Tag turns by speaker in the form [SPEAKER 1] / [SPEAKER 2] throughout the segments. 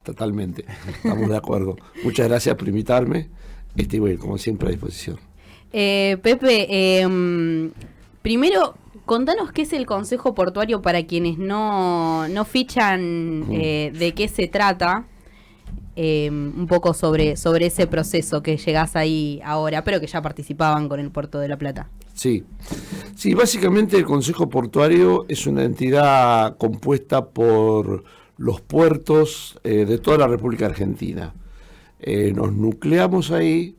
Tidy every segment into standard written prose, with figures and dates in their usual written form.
[SPEAKER 1] totalmente. Estamos de acuerdo. Muchas gracias por invitarme. Y bueno, como siempre, a disposición.
[SPEAKER 2] Pepe, primero, contanos qué es el Consejo Portuario para quienes no fichan de qué se trata. Un poco sobre ese proceso que llegás ahí ahora, pero que ya participaban con el Puerto de la Plata.
[SPEAKER 1] Sí, básicamente el Consejo Portuario es una entidad compuesta por los puertos de toda la República Argentina. Nos nucleamos ahí,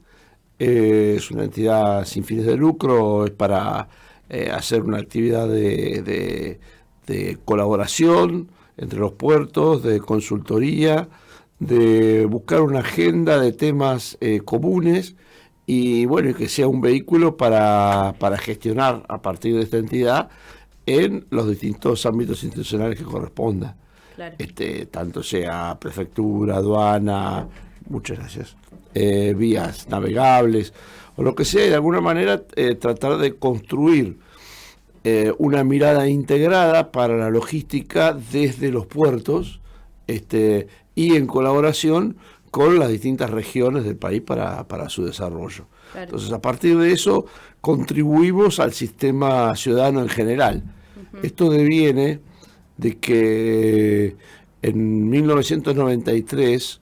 [SPEAKER 1] es una entidad sin fines de lucro, es para hacer una actividad de colaboración entre los puertos, de consultoría, de buscar una agenda de temas comunes y bueno, que sea un vehículo para gestionar a partir de esta entidad en los distintos ámbitos institucionales que corresponda.
[SPEAKER 2] Claro.
[SPEAKER 1] Tanto sea prefectura, aduana, muchas gracias, vías navegables o lo que sea, y de alguna manera tratar de construir una mirada integrada para la logística desde los puertos, y en colaboración con las distintas regiones del país para su desarrollo. Claro. Entonces, a partir de eso, contribuimos al sistema ciudadano en general. Uh-huh. Esto deviene de que en 1993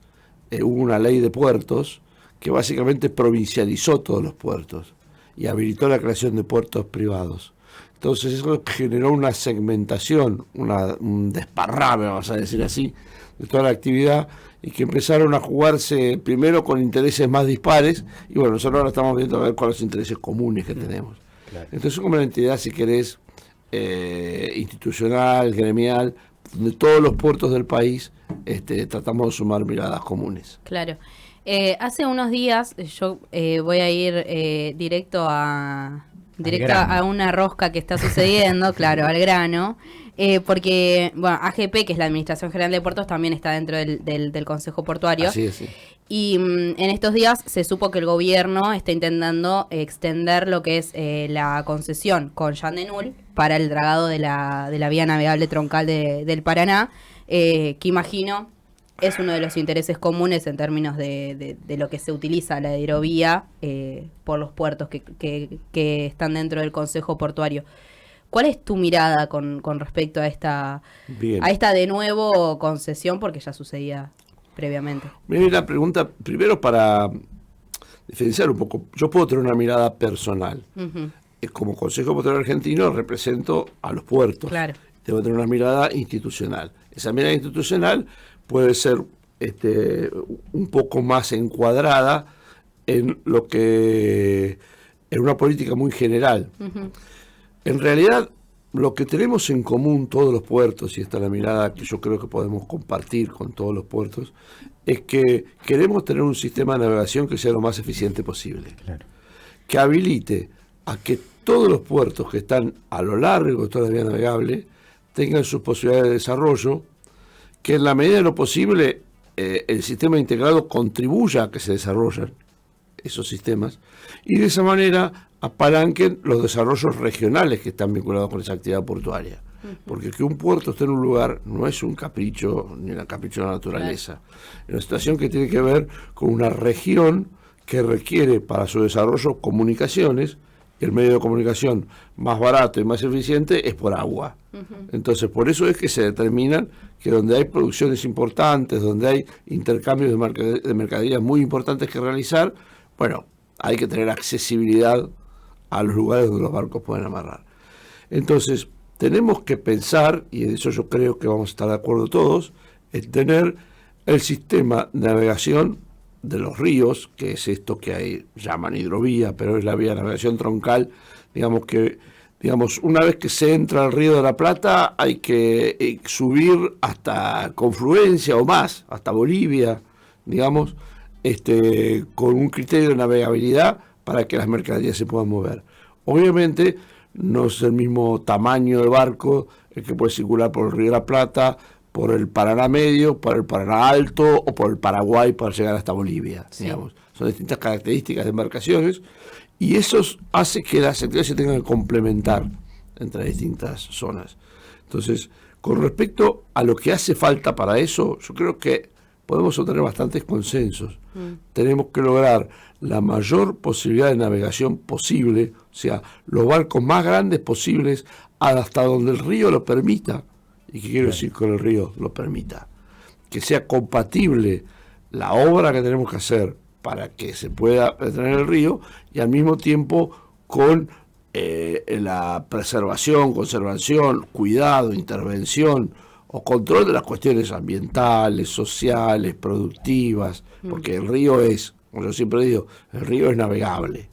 [SPEAKER 1] hubo una ley de puertos que básicamente provincializó todos los puertos y habilitó la creación de puertos privados. Entonces, eso generó una segmentación, un desparrame, vamos a decir así, de toda la actividad, y que empezaron a jugarse primero con intereses más dispares, y bueno, nosotros ahora estamos viendo a ver cuáles son los intereses comunes que tenemos. Claro. Entonces, como una entidad, si querés, institucional, gremial, de todos los puertos del país, tratamos de sumar miradas comunes.
[SPEAKER 2] Claro. Hace unos días, yo voy a ir directo a una rosca que está sucediendo, claro, al grano. Porque, bueno, AGP, que es la Administración General de Puertos, también está dentro del Consejo Portuario.
[SPEAKER 1] Así es, sí.
[SPEAKER 2] Y en estos días se supo que el gobierno está intentando extender lo que es la concesión con Jean de Nul para el dragado de la vía navegable troncal del Paraná, que imagino es uno de los intereses comunes en términos de lo que se utiliza la hidrovía por los puertos que están dentro del Consejo Portuario. ¿Cuál es tu mirada con respecto a esta de nuevo concesión? Porque ya sucedía previamente.
[SPEAKER 1] Mira, la pregunta, primero para diferenciar un poco, yo puedo tener una mirada personal. Uh-huh. Como Consejo Portuario Argentino represento a los puertos.
[SPEAKER 2] Claro.
[SPEAKER 1] Debo tener una mirada institucional. Esa mirada institucional puede ser un poco más encuadrada en lo que en una política muy general. Uh-huh. En realidad, lo que tenemos en común todos los puertos, y esta es la mirada que yo creo que podemos compartir con todos los puertos, es que queremos tener un sistema de navegación que sea lo más eficiente posible. Claro. Que habilite a que todos los puertos que están a lo largo de toda la vía navegable tengan sus posibilidades de desarrollo, que en la medida de lo posible el sistema integrado contribuya a que se desarrollen esos sistemas, y de esa manera apalanquen los desarrollos regionales que están vinculados con esa actividad portuaria. Uh-huh. Porque que un puerto esté en un lugar no es un capricho, ni un capricho de la naturaleza. Claro. Es una situación que tiene que ver con una región que requiere para su desarrollo comunicaciones, y el medio de comunicación más barato y más eficiente es por agua. Uh-huh. Entonces, por eso es que se determinan que donde hay producciones importantes, donde hay intercambios de mercaderías muy importantes que realizar, bueno, hay que tener accesibilidad a los lugares donde los barcos pueden amarrar. Entonces, tenemos que pensar, y en eso yo creo que vamos a estar de acuerdo todos, en tener el sistema de navegación de los ríos, que es esto que hay, llaman hidrovía, pero es la vía de navegación troncal. Digamos, una vez que se entra al Río de la Plata, hay que subir hasta Confluencia o más, hasta Bolivia, digamos, con un criterio de navegabilidad para que las mercaderías se puedan mover. Obviamente no es el mismo tamaño de barco el que puede circular por el Río de la Plata, por el Paraná Medio, por el Paraná Alto o por el Paraguay para llegar hasta Bolivia. Sí. Digamos. Son distintas características de embarcaciones y eso hace que las actividades se tengan que complementar entre distintas zonas. Entonces, con respecto a lo que hace falta para eso, yo creo que podemos obtener bastantes consensos. Tenemos que lograr la mayor posibilidad de navegación posible, o sea, los barcos más grandes posibles hasta donde el río lo permita. ¿Y qué quiero decir con el río lo permita? Que sea compatible la obra que tenemos que hacer para que se pueda detener el río y al mismo tiempo con la preservación, conservación, cuidado, intervención o control de las cuestiones ambientales, sociales, productivas, porque el río es, como yo siempre digo, el río es navegable,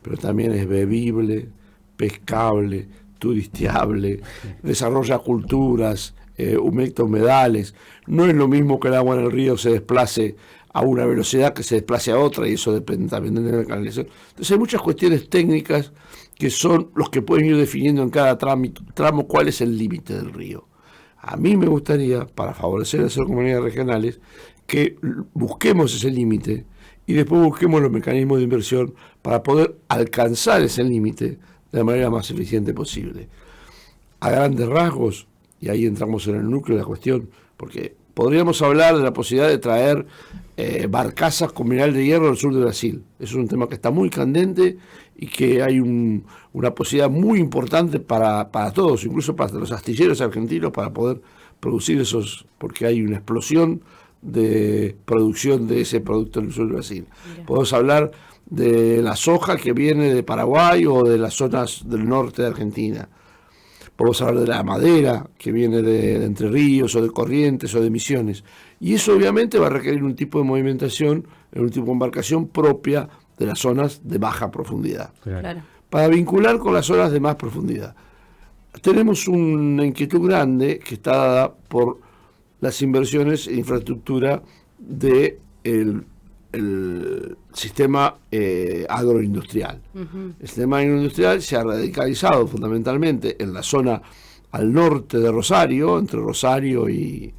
[SPEAKER 1] pero también es bebible, pescable, turisteable, desarrolla culturas, humecta humedales. No es lo mismo que el agua en el río se desplace a una velocidad que se desplace a otra, y eso depende también de la canalización. Entonces hay muchas cuestiones técnicas que son los que pueden ir definiendo en cada tramo cuál es el límite del río. A mí me gustaría, para favorecer a las comunidades regionales, que busquemos ese límite y después busquemos los mecanismos de inversión para poder alcanzar ese límite de la manera más eficiente posible. A grandes rasgos, y ahí entramos en el núcleo de la cuestión, porque podríamos hablar de la posibilidad de traer barcazas con mineral de hierro al sur de Brasil. Eso es un tema que está muy candente y que hay una posibilidad muy importante para todos, incluso para los astilleros argentinos, para poder producir esos, porque hay una explosión de producción de ese producto en el sur de Brasil. Mira. Podemos hablar de la soja que viene de Paraguay o de las zonas del norte de Argentina. Podemos hablar de la madera que viene de Entre Ríos o de Corrientes o de Misiones. Y eso obviamente va a requerir un tipo de movimentación, un tipo de embarcación propia de las zonas de baja profundidad. Claro. Para vincular con las zonas de más profundidad. Tenemos una inquietud grande que está dada por las inversiones en infraestructura del sistema agroindustrial. El sistema agroindustrial se ha radicalizado fundamentalmente en la zona al norte de Rosario, entre Rosario y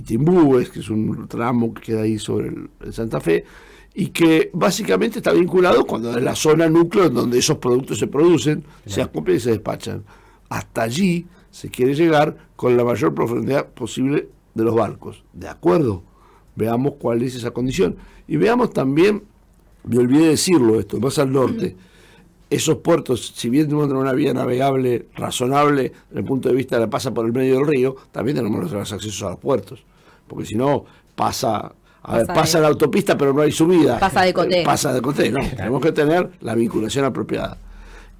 [SPEAKER 1] Timbúes, que es un tramo que queda ahí sobre el Santa Fe, y que básicamente está vinculado cuando es la zona núcleo donde esos productos se producen, se acopian y se despachan. Hasta allí se quiere llegar con la mayor profundidad posible de los barcos. ¿De acuerdo? Veamos cuál es esa condición. Y veamos también, me olvidé decirlo esto, más al norte, esos puertos, si bien tenemos una vía navegable razonable desde el punto de vista de la pasa por el medio del río, también tenemos los accesos a los puertos. Porque si no, pasa la autopista pero no hay subida.
[SPEAKER 2] Pasa de coté.
[SPEAKER 1] Pasa de coté, no. Tenemos que tener la vinculación apropiada.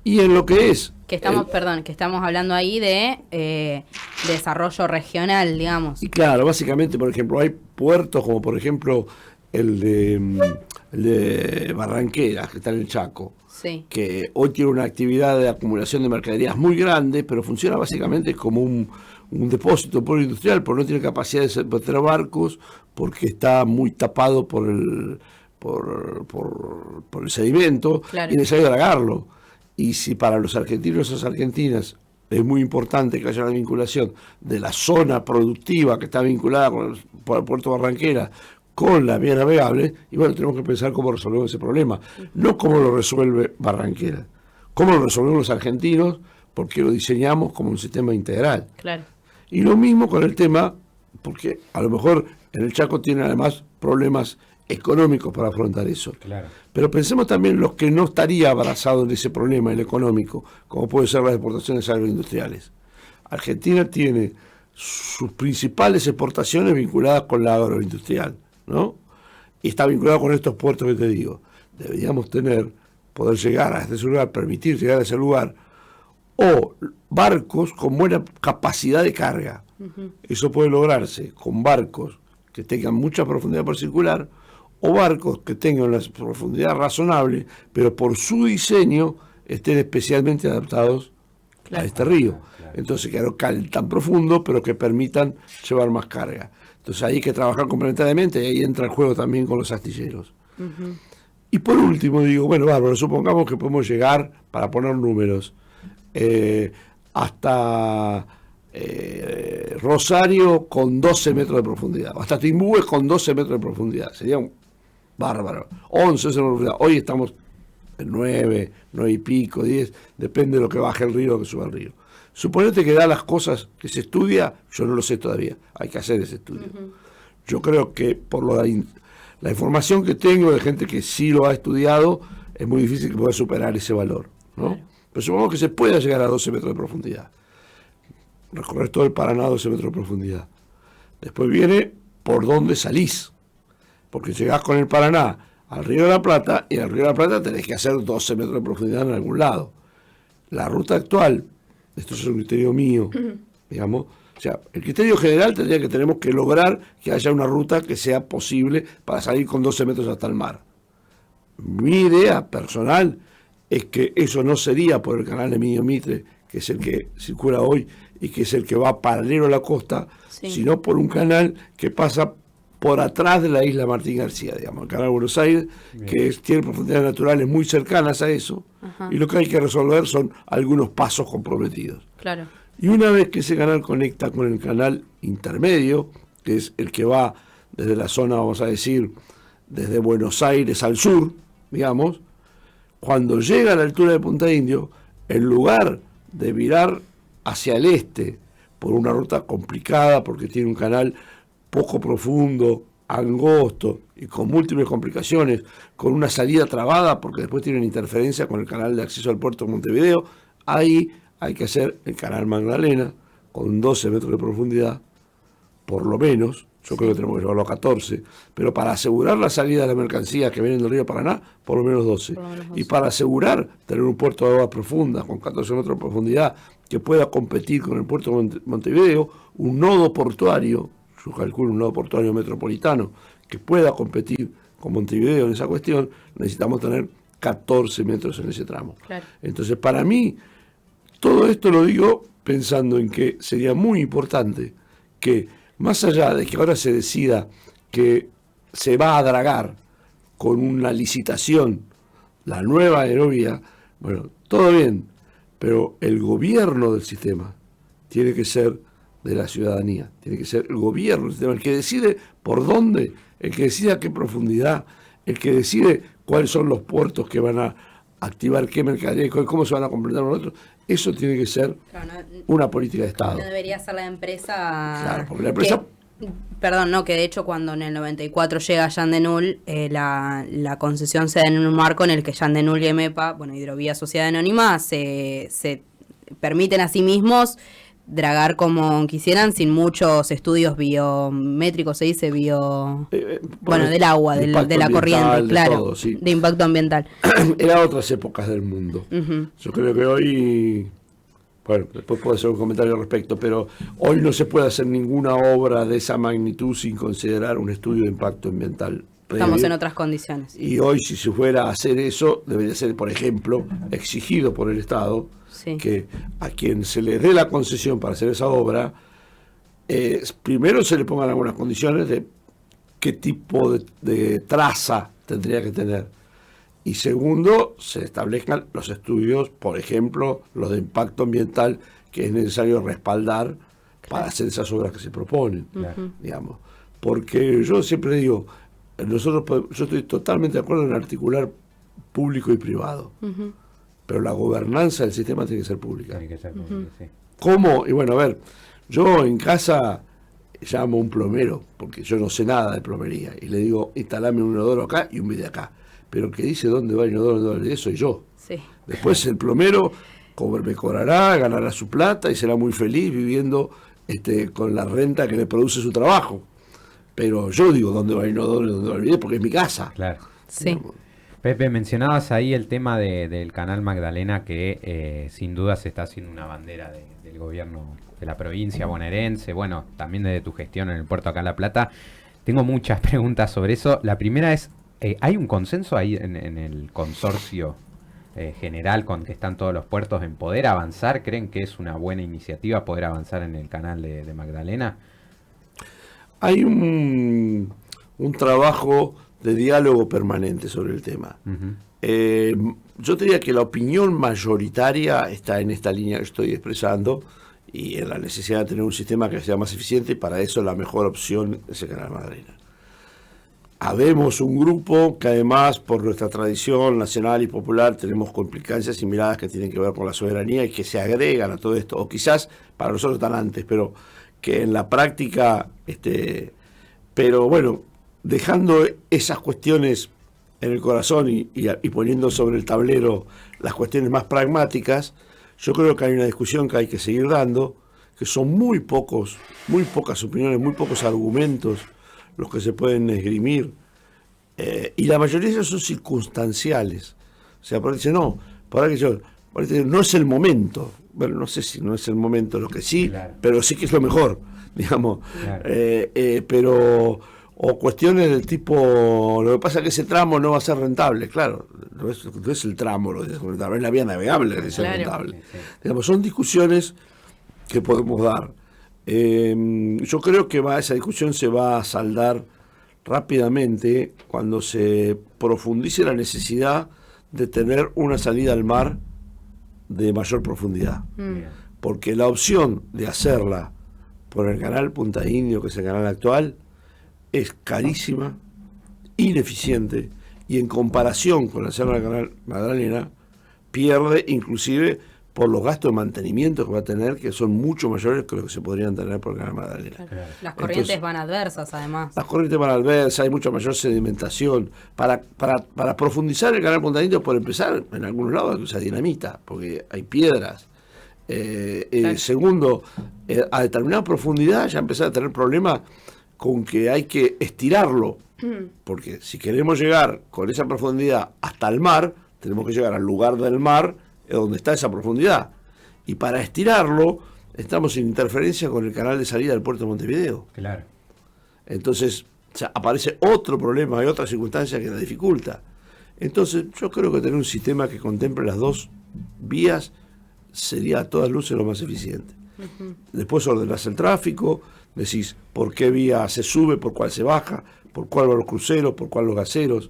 [SPEAKER 1] Y en lo que es...
[SPEAKER 2] Que estamos hablando ahí de desarrollo regional, digamos.
[SPEAKER 1] Y claro, básicamente, por ejemplo, hay puertos como por ejemplo el de Barranqueras, que está en el Chaco, sí, que hoy tiene una actividad de acumulación de mercaderías muy grande, pero funciona básicamente como un depósito polo industrial, porque no tiene capacidad de tener barcos, porque está muy tapado por el sedimento, claro, y es necesario dragarlo. Y si para los argentinos y las argentinas es muy importante que haya una vinculación de la zona productiva que está vinculada con el puerto Barranquera con la vía navegable, y bueno, tenemos que pensar cómo resolvemos ese problema. No cómo lo resuelve Barranquera, cómo lo resolvemos los argentinos, porque lo diseñamos como un sistema integral.
[SPEAKER 2] Claro.
[SPEAKER 1] Y lo mismo con el tema, porque a lo mejor en el Chaco tienen además problemas económicos para afrontar eso. Claro. Pero pensemos también los que no estaría abrazado en ese problema, el económico, como pueden ser las exportaciones agroindustriales. Argentina tiene sus principales exportaciones vinculadas con la agroindustrial, ¿no? Y está vinculado con estos puertos que te digo. Deberíamos poder llegar a ese lugar, permitir llegar a ese lugar, o barcos con buena capacidad de carga. Eso puede lograrse con barcos que tengan mucha profundidad por circular, o barcos que tengan una profundidad razonable, pero por su diseño estén especialmente adaptados, claro, a este río. Claro. Entonces, que no calen tan profundo, pero que permitan llevar más carga. Entonces, ahí hay que trabajar complementariamente, y ahí entra el juego también con los astilleros. Y por último, digo, bueno, bárbaro, supongamos que podemos llegar, para poner números, hasta Rosario con 12 metros de profundidad, hasta Timbúes con 12 metros de profundidad. Sería un bárbaro. 11 metros de profundidad. Hoy estamos en 9 y pico, 10, depende de lo que baje el río o que suba el río. Suponete que da las cosas que se estudia, yo no lo sé todavía, hay que hacer ese estudio. yo creo que por la información que tengo de gente que sí lo ha estudiado, es muy difícil que pueda superar ese valor, ¿no? Claro. Pero supongamos que se pueda llegar a 12 metros de profundidad. Recorrer todo el Paraná a 12 metros de profundidad. Después viene por dónde salís. Porque llegás con el Paraná al Río de la Plata, y al Río de la Plata tenés que hacer 12 metros de profundidad en algún lado. La ruta actual, esto es un criterio mío, digamos, o sea, el criterio general tendría que tenemos que lograr que haya una ruta que sea posible para salir con 12 metros hasta el mar. Mi idea personal es que eso no sería por el canal Emilio Mitre, que es el que circula hoy y que es el que va paralelo a la costa, sí, sino por un canal que pasa por atrás de la isla Martín García, digamos, el canal de Buenos Aires, que tiene profundidades naturales muy cercanas a eso, y lo que hay que resolver son algunos pasos comprometidos.
[SPEAKER 2] Claro.
[SPEAKER 1] Y una vez que ese canal conecta con el canal intermedio, que es el que va desde la zona, vamos a decir, desde Buenos Aires al sur, digamos, cuando llega a la altura de Punta Indio, en lugar de virar hacia el este por una ruta complicada, porque tiene un canal poco profundo, angosto y con múltiples complicaciones, con una salida trabada, porque después tienen interferencia con el canal de acceso al puerto de Montevideo, ahí hay que hacer el canal Magdalena con 12 metros de profundidad, por lo menos. Yo creo que tenemos que llevarlo a 14, pero para asegurar la salida de las mercancías que vienen del río Paraná, por lo menos 12. Y para asegurar tener un puerto de aguas profundas con 14 metros de profundidad que pueda competir con el puerto de Montevideo, un nodo portuario, yo calculo un nodo portuario metropolitano, que pueda competir con Montevideo en esa cuestión, necesitamos tener 14 metros en ese tramo. Claro. Entonces, para mí, todo esto lo digo pensando en que sería muy importante que, más allá de que ahora se decida que se va a dragar con una licitación la nueva aerovía, bueno, todo bien, pero el gobierno del sistema tiene que ser de la ciudadanía, tiene que ser el gobierno del sistema, el que decide por dónde, el que decide a qué profundidad, el que decide cuáles son los puertos que van a activar qué mercadería y cómo se van a completar los otros. Eso tiene que ser una política de Estado.
[SPEAKER 2] No debería ser la empresa...
[SPEAKER 1] Claro, porque la empresa...
[SPEAKER 2] que de hecho cuando en el 94 llega Jean de Null, la concesión se da en un marco en el que Jean de Null y EMEPA, bueno, Hidrovía Sociedad Anónima, se permiten a sí mismos dragar como quisieran sin muchos estudios biométricos, se dice, del agua, de la corriente, claro, todo, sí, de impacto ambiental.
[SPEAKER 1] Eran otras épocas del mundo. Yo creo que hoy, bueno, después puedo hacer un comentario al respecto, pero hoy no se puede hacer ninguna obra de esa magnitud sin considerar un estudio de impacto ambiental previo.
[SPEAKER 2] Estamos en otras condiciones.
[SPEAKER 1] Y hoy, si se fuera a hacer eso, debería ser, por ejemplo, exigido por el Estado, sí, que a quien se le dé la concesión para hacer esa obra, primero se le pongan algunas condiciones de qué tipo de traza tendría que tener. Y segundo, se establezcan los estudios, por ejemplo, los de impacto ambiental que es necesario respaldar para hacer esas obras que se proponen, digamos. Porque yo siempre digo, yo estoy totalmente de acuerdo en articular público y privado. Pero la gobernanza del sistema tiene que ser pública. Tiene que ser pública, sí. ¿Cómo? Y bueno, a ver, yo en casa llamo a un plomero, porque yo no sé nada de plomería, y le digo, instalame un inodoro acá y un bidet acá. Pero el que dice dónde va el inodoro, dónde va el bidet, soy yo. Sí. Después el plomero me cobrará, ganará su plata y será muy feliz viviendo con la renta que le produce su trabajo. Pero yo digo dónde va el inodoro y dónde va el bidet, porque es mi casa.
[SPEAKER 3] Claro. Sí. Pepe, mencionabas ahí el tema del canal Magdalena, que sin duda se está haciendo una bandera del gobierno de la provincia bonaerense, bueno, también de tu gestión en el puerto acá en La Plata. Tengo muchas preguntas sobre eso. La primera es, ¿hay un consenso ahí en el consorcio general con que están todos los puertos en poder avanzar? ¿Creen que es una buena iniciativa poder avanzar en el canal de Magdalena?
[SPEAKER 1] Hay un trabajo de diálogo permanente sobre el tema. Yo diría que la opinión mayoritaria está en esta línea que estoy expresando y en la necesidad de tener un sistema que sea más eficiente, y para eso la mejor opción es el canal Magdalena. Habemos un grupo que además, por nuestra tradición nacional y popular, tenemos complicancias y miradas que tienen que ver con la soberanía y que se agregan a todo esto, o quizás para nosotros están antes, pero que en la práctica Pero bueno, dejando esas cuestiones en el corazón y poniendo sobre el tablero las cuestiones más pragmáticas, yo creo que hay una discusión que hay que seguir dando, que son muy pocas opiniones, muy pocos argumentos los que se pueden esgrimir, y la mayoría de ellos son circunstanciales. O sea, por ahí dice, no, por ahí dice, no es el momento. Bueno, no sé si no es el momento, lo que sí, claro, pero sí que es lo mejor, digamos. Claro. Pero, o cuestiones del tipo, lo que pasa es que ese tramo no va a ser rentable, claro, no es el tramo lo que es rentable, es la vía navegable que es rentable. Sí. Digamos, son discusiones que podemos dar. Yo creo que esa discusión se va a saldar rápidamente cuando se profundice la necesidad de tener una salida al mar de mayor profundidad. Porque la opción de hacerla por el canal Punta Indio, que es el canal actual, es carísima, ineficiente, y en comparación con hacerla al canal Magdalena, pierde inclusive por los gastos de mantenimiento que va a tener, que son mucho mayores que los que se podrían tener por el canal Magdalena.
[SPEAKER 2] Claro. Las corrientes entonces, van adversas, además.
[SPEAKER 1] Las corrientes van adversas, hay mucha mayor sedimentación. Para profundizar el canal Punta Indio, por empezar, en algunos lados hay que usar dinamita, porque hay piedras. Claro. Segundo, a determinada profundidad ya empezar a tener problemas con que hay que estirarlo, porque si queremos llegar con esa profundidad hasta el mar, tenemos que llegar al lugar del mar donde está esa profundidad, y para estirarlo estamos en interferencia con el canal de salida del puerto de Montevideo.
[SPEAKER 3] Claro.
[SPEAKER 1] Entonces aparece otro problema, hay otra circunstancia que la dificulta. Entonces yo creo que tener un sistema que contemple las dos vías sería a todas luces lo más eficiente. Después ordenás el tráfico, decís por qué vía se sube, por cuál se baja, por cuál van los cruceros, por cuál los gaseros,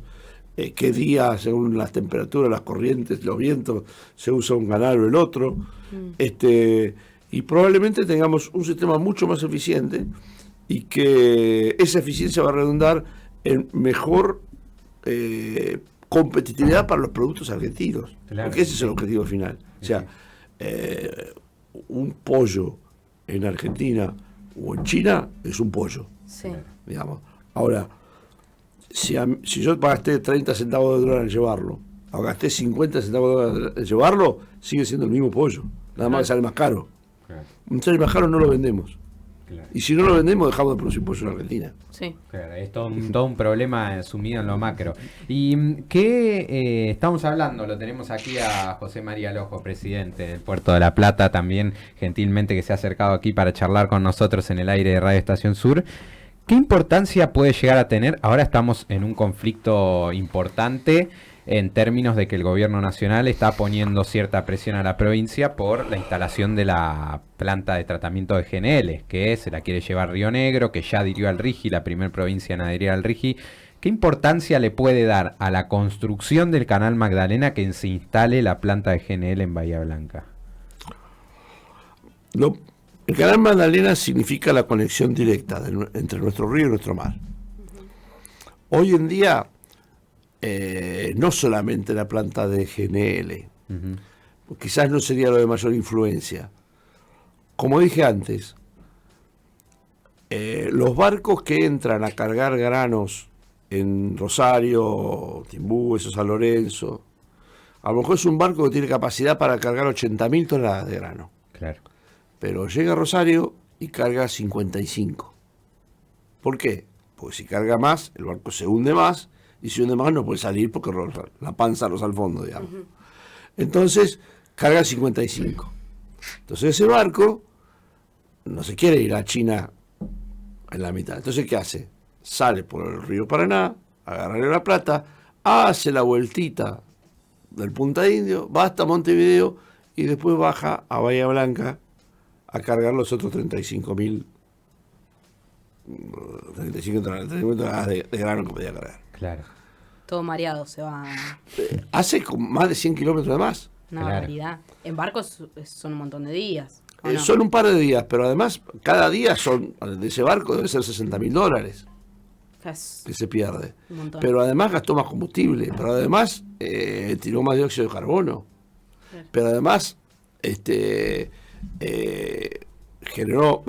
[SPEAKER 1] qué día, según las temperaturas, las corrientes, los vientos, se usa un canal o el otro. Y probablemente tengamos un sistema mucho más eficiente, y que esa eficiencia va a redundar en mejor competitividad para los productos argentinos. Claro, porque ese es el objetivo final. O sea, un pollo en Argentina o en China es un pollo.
[SPEAKER 2] Sí.
[SPEAKER 1] Digamos. Ahora, si yo gasté 30 centavos de dólar en llevarlo, o gasté 50 centavos de dólar en llevarlo, sigue siendo el mismo pollo. Nada más que sale más caro. Claro. Un sale más caro no lo vendemos. Claro. Y si no lo vendemos, dejamos de producir pollo en Argentina.
[SPEAKER 2] Sí.
[SPEAKER 3] Claro, es todo un problema sumido en lo macro. ¿Y qué estamos hablando? Lo tenemos aquí a José María Lojo, presidente del Puerto de La Plata, también gentilmente que se ha acercado aquí para charlar con nosotros en el aire de Radio Estación Sur. ¿Qué importancia puede llegar a tener? Ahora estamos en un conflicto importante en términos de que el gobierno nacional está poniendo cierta presión a la provincia por la instalación de la planta de tratamiento de GNL, que se la quiere llevar Río Negro, que ya adhirió al RIGI, la primer provincia en adherir al RIGI. ¿Qué importancia le puede dar a la construcción del canal Magdalena que se instale la planta de GNL en Bahía Blanca?
[SPEAKER 1] El canal Magdalena significa la conexión directa entre nuestro río y nuestro mar. Hoy en día, no solamente la planta de GNL, quizás no sería lo de mayor influencia. Como dije antes, los barcos que entran a cargar granos en Rosario, Timbú, San Lorenzo, a lo mejor es un barco que tiene capacidad para cargar 80.000 toneladas de grano.
[SPEAKER 3] Claro. Pero
[SPEAKER 1] llega a Rosario y carga 55. ¿Por qué? Porque si carga más, el barco se hunde más, y si hunde más no puede salir porque la panza roza al fondo, digamos. Entonces, carga 55. Entonces ese barco no se quiere ir a China en la mitad. Entonces, ¿qué hace? Sale por el río Paraná, agarra La Plata, hace la vueltita del Punta Indio, va hasta Montevideo y después baja a Bahía Blanca a cargar los otros 35.000 toneladas de grano que podía cargar.
[SPEAKER 3] Claro.
[SPEAKER 2] Todo mareado se va.
[SPEAKER 1] Hace más de 100 kilómetros de más.
[SPEAKER 2] Una barbaridad. En barcos son un montón de días. No?
[SPEAKER 1] Son un par de días, pero además cada día de ese barco debe ser $60.000 que se pierde. Pero además gastó más combustible, pero además tiró más dióxido de carbono. Pero además generó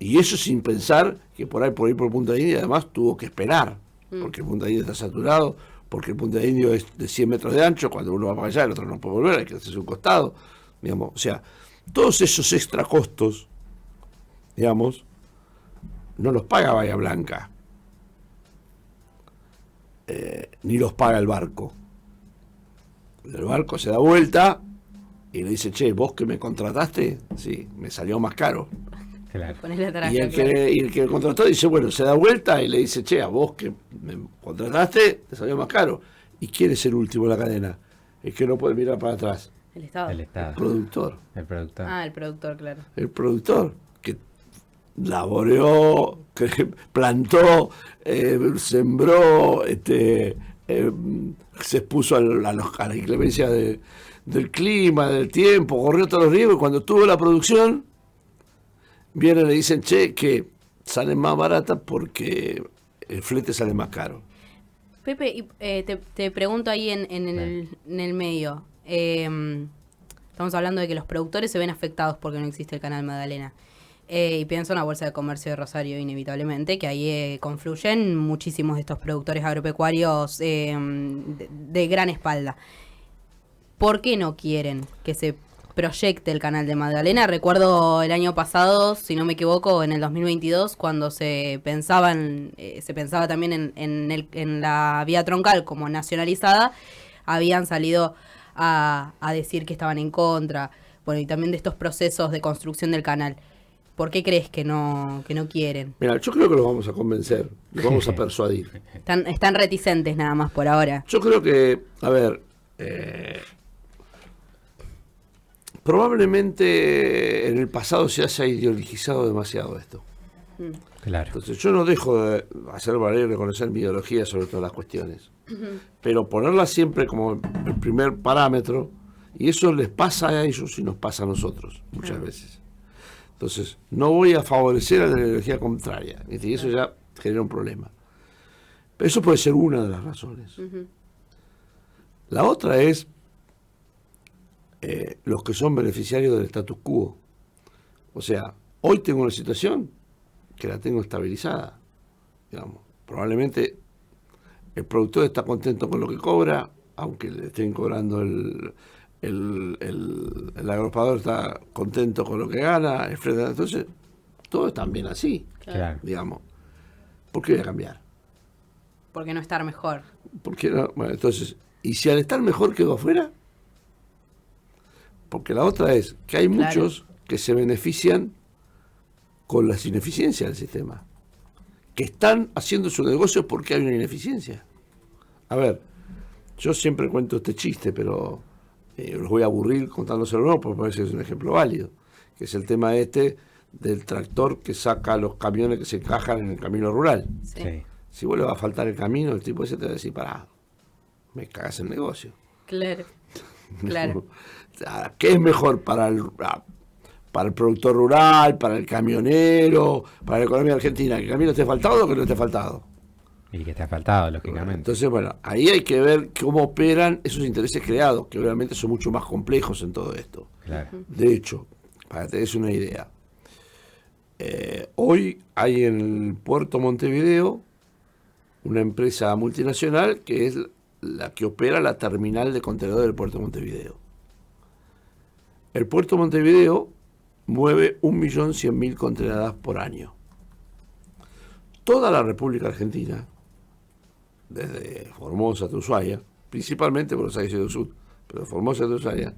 [SPEAKER 1] Y eso sin pensar que por ir por Punta Indio, además tuvo que esperar, porque el Punta Indio está saturado, porque el Punta Indio es de 100 metros de ancho, cuando uno va para allá el otro no puede volver, hay que hacerse un costado, digamos. O sea, todos esos extra costos, digamos, no los paga Bahía Blanca, ni los paga el barco. El barco se da vuelta y le dice, che, vos que me contrataste, sí, me salió más caro.
[SPEAKER 3] Claro.
[SPEAKER 2] Ponés la tarjeta,
[SPEAKER 1] Y el que me contrató dice, bueno, se da vuelta y le dice, che, a vos que me contrataste, te salió más caro. ¿Y quién es el último en la cadena? El que no puede mirar para atrás.
[SPEAKER 2] El Estado.
[SPEAKER 3] El Estado.
[SPEAKER 1] El productor.
[SPEAKER 3] El productor.
[SPEAKER 2] Ah, el productor, claro.
[SPEAKER 1] El productor, que laboreó, que plantó, sembró, se expuso a la inclemencia del clima, del tiempo, corrió todos los riesgos, y cuando tuvo la producción, vienen y le dicen, che, que salen más baratas porque el flete sale más caro.
[SPEAKER 2] Pepe, y, te pregunto ahí en el medio. Estamos hablando de que los productores se ven afectados porque no existe el Canal Magdalena. Y pienso en la Bolsa de Comercio de Rosario, inevitablemente, que ahí confluyen muchísimos de estos productores agropecuarios de gran espalda. ¿Por qué no quieren que se proyecte el Canal de Magdalena? Recuerdo el año pasado, si no me equivoco, en el 2022, cuando se pensaba también en la vía troncal como nacionalizada, habían salido a decir que estaban en contra, bueno, y también de estos procesos de construcción del canal. ¿Por qué crees que no quieren?
[SPEAKER 1] Mira, yo creo que los vamos a convencer, los vamos a persuadir.
[SPEAKER 2] Están reticentes nada más por ahora.
[SPEAKER 1] Yo creo que, a ver, probablemente en el pasado se haya ideologizado demasiado esto.
[SPEAKER 3] Claro.
[SPEAKER 1] Entonces yo no dejo de hacer valer y reconocer mi ideología sobre todas las cuestiones. Pero ponerla siempre como el primer parámetro, y eso les pasa a ellos y nos pasa a nosotros muchas veces. Entonces, no voy a favorecer a la ideología contraria, ¿viste? Y eso ya genera un problema. Pero eso puede ser una de las razones. La otra es los que son beneficiarios del status quo. O sea, hoy tengo una situación que la tengo estabilizada. Digamos, probablemente el productor está contento con lo que cobra, aunque le estén cobrando el agropecuario está contento con lo que gana, entonces todo es también así,
[SPEAKER 3] Claro.
[SPEAKER 1] digamos. ¿Por qué voy a cambiar?
[SPEAKER 2] ¿Por qué no estar mejor?
[SPEAKER 1] ¿Por qué no? Bueno, entonces, ¿y si al estar mejor quedó afuera? Porque la otra es que hay muchos que se benefician con las ineficiencias del sistema, que están haciendo su negocio porque hay una ineficiencia. A ver, yo siempre cuento este chiste, pero los voy a aburrir contándoselo, no, porque parece que es un ejemplo válido, que es el tema del tractor que saca los camiones que se encajan en el camino rural.
[SPEAKER 2] Sí.
[SPEAKER 3] Sí.
[SPEAKER 1] Si vos le va a faltar el camino, el tipo ese te va a decir, pará, me cagas el negocio.
[SPEAKER 2] Claro. Claro.
[SPEAKER 1] ¿Qué es mejor para el productor rural, para el camionero, para la economía argentina? ¿Que el camino esté faltado o que no esté faltado?
[SPEAKER 3] Y que te ha faltado, lógicamente.
[SPEAKER 1] Entonces, bueno, ahí hay que ver cómo operan esos intereses creados, que obviamente son mucho más complejos en todo esto.
[SPEAKER 3] Claro.
[SPEAKER 1] De hecho, para que te des una idea, hoy hay en el puerto Montevideo una empresa multinacional que es la que opera la terminal de contenedores del puerto Montevideo. El puerto Montevideo mueve 1.100.000 toneladas por año. Toda la República Argentina, desde Formosa hasta Ushuaia, principalmente Buenos Aires y del Sur, pero de Formosa hasta Ushuaia,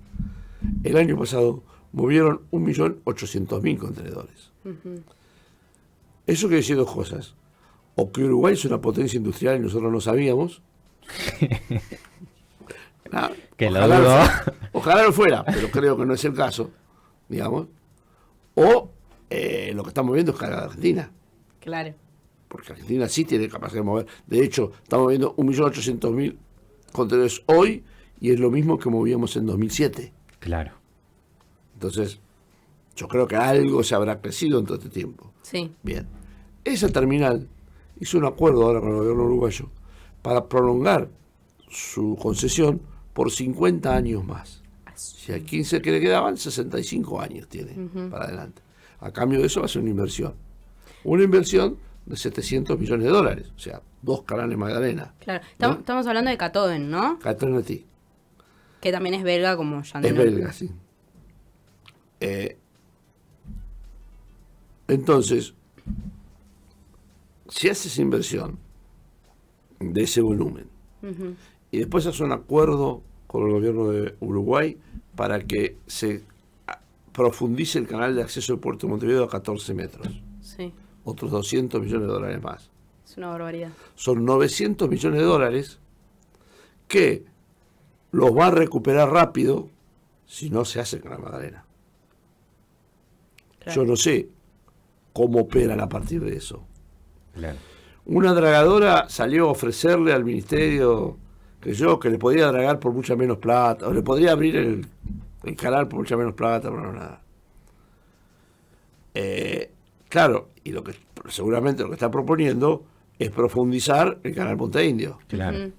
[SPEAKER 1] el año pasado movieron 1.800.000 contenedores. Eso quiere decir dos cosas. O que Uruguay es una potencia industrial y nosotros no sabíamos.
[SPEAKER 3] Que lo
[SPEAKER 1] Ojalá
[SPEAKER 3] dudo.
[SPEAKER 1] ojalá lo fuera, pero creo que no es el caso, digamos. O lo que estamos viendo es carga de Argentina.
[SPEAKER 2] Claro.
[SPEAKER 1] Porque Argentina sí tiene capacidad de mover. De hecho, estamos viendo 1.800.000 contenedores hoy y es lo mismo que movíamos en 2007.
[SPEAKER 3] Claro.
[SPEAKER 1] Entonces, yo creo que algo se habrá crecido en todo este tiempo.
[SPEAKER 2] Sí.
[SPEAKER 1] Bien. Esa terminal hizo un acuerdo ahora con el gobierno uruguayo para prolongar su concesión por 50 años más. Si a 15 que le quedaban, 65 años tiene para adelante. A cambio de eso va a ser una inversión. una inversión de 700 millones de dólares, o sea, 2 canales Magdalena.
[SPEAKER 2] Claro.
[SPEAKER 1] ¿No?
[SPEAKER 2] Estamos hablando de Catoven, ¿no?
[SPEAKER 1] Caternity.
[SPEAKER 2] Que también es belga como Jean
[SPEAKER 1] Es
[SPEAKER 2] Denol.
[SPEAKER 1] belga, sí. Entonces, si haces inversión de ese volumen
[SPEAKER 2] Ujú.
[SPEAKER 1] y después haces un acuerdo con el gobierno de Uruguay para que se profundice el canal de acceso del puerto de Montevideo a 14 metros,
[SPEAKER 2] Sí,
[SPEAKER 1] otros 200 millones de dólares más.
[SPEAKER 2] es una barbaridad.
[SPEAKER 1] Son 900 millones de dólares que los va a recuperar rápido si no se hace con la Magdalena.
[SPEAKER 2] Claro.
[SPEAKER 1] Yo no sé cómo operan a partir de eso.
[SPEAKER 3] Claro.
[SPEAKER 1] Una dragadora salió a ofrecerle al ministerio que le podía dragar por mucha menos plata, o le podría abrir el canal por mucha menos plata, pero no nada. Claro, y seguramente lo que está proponiendo es profundizar el canal Punta Indio.
[SPEAKER 3] Claro.
[SPEAKER 2] Ujú.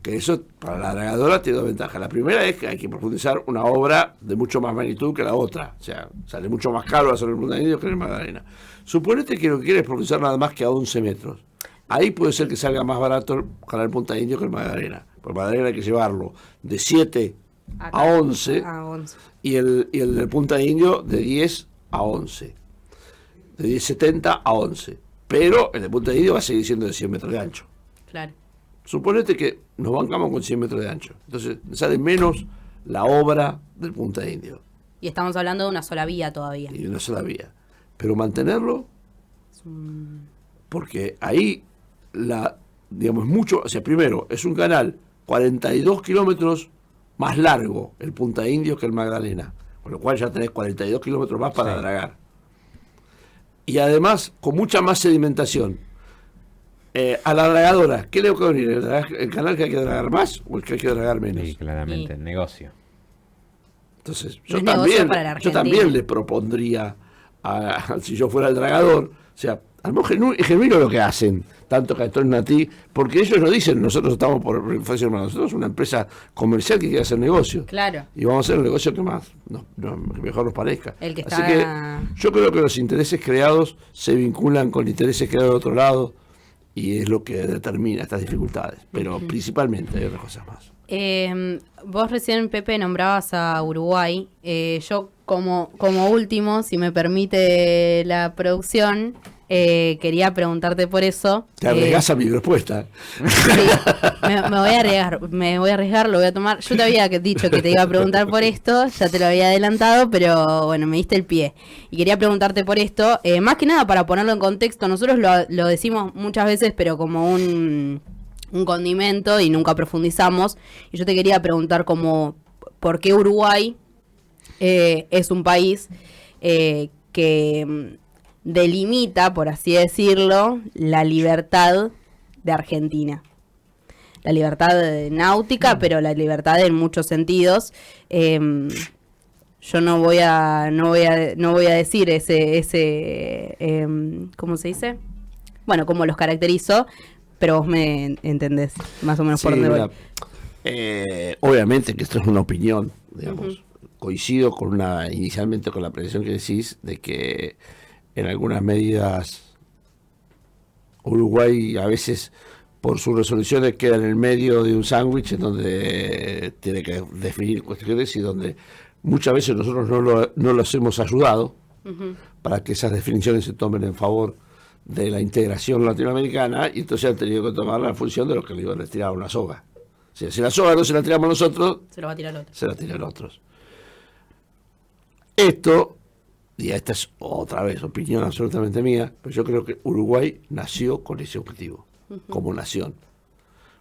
[SPEAKER 1] Que eso para la dragadora tiene dos ventajas. La primera es que hay que profundizar una obra de mucho más magnitud que la otra. O sea, sale mucho más caro hacer el Punta Indio que el Magdalena. Suponete que lo que quiere es profundizar nada más que a 11 metros. Ahí puede ser que salga más barato el canal Punta Indio que el Magdalena. Por Magdalena hay que llevarlo de 7 a 11
[SPEAKER 2] A 11.
[SPEAKER 1] y el del Punta Indio de 10 a 11. De 10,70 a 11. Pero el de Punta Indio va a seguir siendo de 100 metros de ancho.
[SPEAKER 2] Claro.
[SPEAKER 1] Suponete que nos bancamos con 100 metros de ancho. Entonces sale menos la obra del Punta Indio
[SPEAKER 2] Y estamos hablando de una sola vía todavía.
[SPEAKER 1] y de una sola vía. Pero mantenerlo, porque ahí digamos, mucho, o sea, primero, es un canal 42 kilómetros más largo el Punta Indio que el Magdalena, con lo cual ya tenés 42 kilómetros más para
[SPEAKER 3] Sí.
[SPEAKER 1] dragar. Y además, con mucha más sedimentación. A la dragadora, ¿qué le va a venir? ¿El canal que hay que dragar más o el que hay que dragar menos?
[SPEAKER 3] Sí, claramente,
[SPEAKER 2] Y-
[SPEAKER 3] negocio.
[SPEAKER 1] Entonces,
[SPEAKER 2] No es negocio para la
[SPEAKER 1] yo
[SPEAKER 2] Argentina.
[SPEAKER 1] también le propondría, si yo fuera el dragador, o sea, a lo mejor es genuino lo que hacen, tanto Catón Natí, porque ellos no dicen, nosotros estamos por nosotros somos una empresa comercial que quiere hacer negocio.
[SPEAKER 2] Claro.
[SPEAKER 1] Y vamos a hacer el negocio que más, que mejor nos parezca.
[SPEAKER 2] El que
[SPEAKER 1] Así
[SPEAKER 2] está-
[SPEAKER 1] que yo creo que los intereses creados se vinculan con intereses creados de otro lado y es lo que determina estas dificultades. Pero principalmente hay otras cosas más.
[SPEAKER 2] Vos recién, Pepe, nombrabas a Uruguay. Yo, como último, si me permite la producción, quería preguntarte por eso.
[SPEAKER 1] Te arriesgás a mi respuesta.
[SPEAKER 2] Sí, me voy a arriesgar, lo voy a tomar. Yo te había dicho que te iba a preguntar por esto, ya te lo había adelantado, pero bueno, me diste el pie. Y quería preguntarte por esto, más que nada para ponerlo en contexto, nosotros lo decimos muchas veces, pero como un condimento y nunca profundizamos. Y yo te quería preguntar por qué Uruguay es un país que delimita, por así decirlo, la libertad de Argentina. La libertad náutica, pero la libertad en muchos sentidos. Yo no voy a decir ¿cómo se dice? Bueno, cómo los caracterizo, pero vos me entendés más o menos por dónde voy.
[SPEAKER 1] Obviamente que esto es una opinión, digamos. Coincido inicialmente con la apreciación que decís de que en algunas medidas Uruguay a veces por sus resoluciones queda en el medio de un sándwich en donde tiene que definir cuestiones y donde muchas veces nosotros no los hemos ayudado para que esas definiciones se tomen en favor de la integración latinoamericana y entonces han tenido que tomar la función de los que le iban a tirar una soga. O sea, si la soga no se la tiramos nosotros,
[SPEAKER 2] Se lo va a tirar otro.
[SPEAKER 1] se la tiran otros. Esto, y esta es otra vez opinión absolutamente mía, pero yo creo que Uruguay nació con ese objetivo, como nación.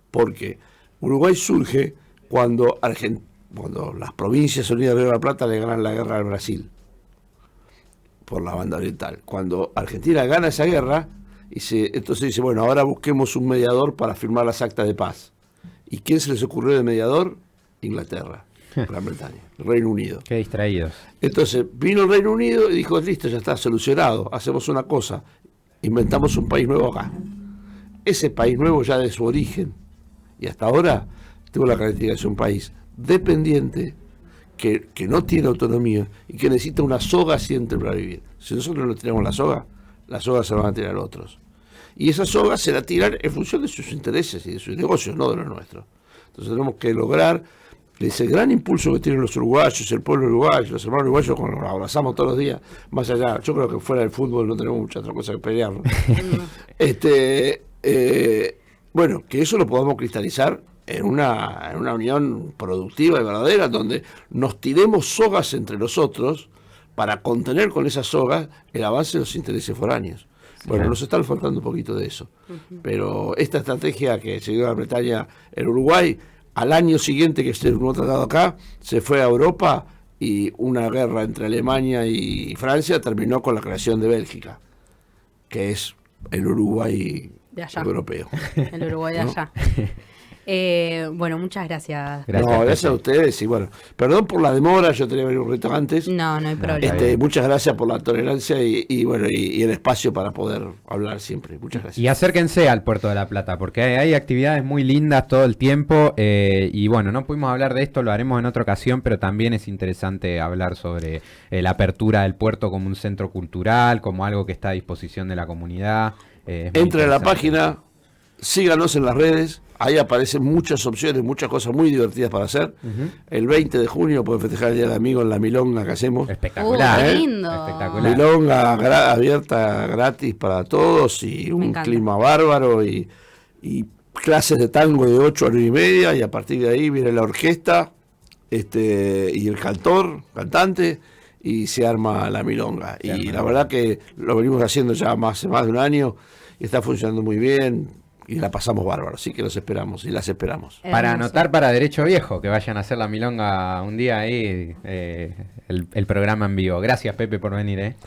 [SPEAKER 1] Porque Uruguay surge cuando las provincias unidas de Río de la Plata le ganan la guerra al Brasil, por la banda oriental. Cuando Argentina gana esa guerra, entonces dice, bueno, ahora busquemos un mediador para firmar las actas de paz. ¿Y quién se les ocurrió de mediador? Inglaterra, Gran Bretaña, el Reino Unido.
[SPEAKER 3] Qué distraídos.
[SPEAKER 1] Entonces vino el Reino Unido y dijo, listo, ya está solucionado, hacemos una cosa, inventamos un país nuevo acá. Ese país nuevo ya de su origen, y hasta ahora tuvo la característica de ser un país dependiente, que no tiene autonomía y que necesita una soga siempre para vivir. Si nosotros no tenemos la soga, las sogas se las van a tirar otros. Y esas sogas se las tiran en función de sus intereses y de sus negocios, no de los nuestros. Entonces tenemos que lograr ese gran impulso que tienen los uruguayos, el pueblo uruguayo, los hermanos uruguayos, cuando nos abrazamos todos los días, más allá, yo creo que fuera del fútbol no tenemos mucha otra cosa que pelear, ¿no? Bueno, que eso lo podamos cristalizar en una unión productiva y verdadera, donde nos tiremos sogas entre nosotros para contener con esas sogas el avance de los intereses foráneos. Bueno, nos está faltando un poquito de eso. Pero esta estrategia que siguió Gran Bretaña en Uruguay, al año siguiente que se firmó tratado acá, se fue a Europa y una guerra entre Alemania y Francia terminó con la creación de Bélgica, que es el Uruguay
[SPEAKER 2] de allá.
[SPEAKER 1] Europeo.
[SPEAKER 2] El Uruguay de
[SPEAKER 1] ¿no?
[SPEAKER 2] allá. Bueno, muchas gracias.
[SPEAKER 1] Gracias a ustedes y bueno, perdón por la demora, yo tenía que venir un reto antes.
[SPEAKER 2] No hay problema.
[SPEAKER 1] Muchas gracias por la tolerancia y bueno, y el espacio para poder hablar siempre. Muchas gracias.
[SPEAKER 3] Y acérquense al Puerto de la Plata, porque hay actividades muy lindas todo el tiempo. Y bueno, no pudimos hablar de esto, lo haremos en otra ocasión, pero también es interesante hablar sobre la apertura del puerto como un centro cultural, como algo que está a disposición de la comunidad.
[SPEAKER 1] Entre a la página, síganos en las redes. Ahí aparecen muchas opciones, muchas cosas muy divertidas para hacer. El 20 de junio pueden festejar el Día del Amigo en la milonga que hacemos.
[SPEAKER 3] Espectacular.
[SPEAKER 2] Qué lindo.
[SPEAKER 3] Espectacular.
[SPEAKER 1] Milonga abierta gratis para todos y un clima bárbaro y clases de tango de 8 a 9 y media y a partir de ahí viene la orquesta y el cantante y se arma la milonga. Y la verdad que lo venimos haciendo ya hace más de un año y está funcionando muy bien. Y la pasamos bárbaro, así que los esperamos y las esperamos.
[SPEAKER 3] Para anotar para Derecho Viejo, que vayan a hacer la milonga un día ahí, el programa en vivo. Gracias, Pepe, por venir.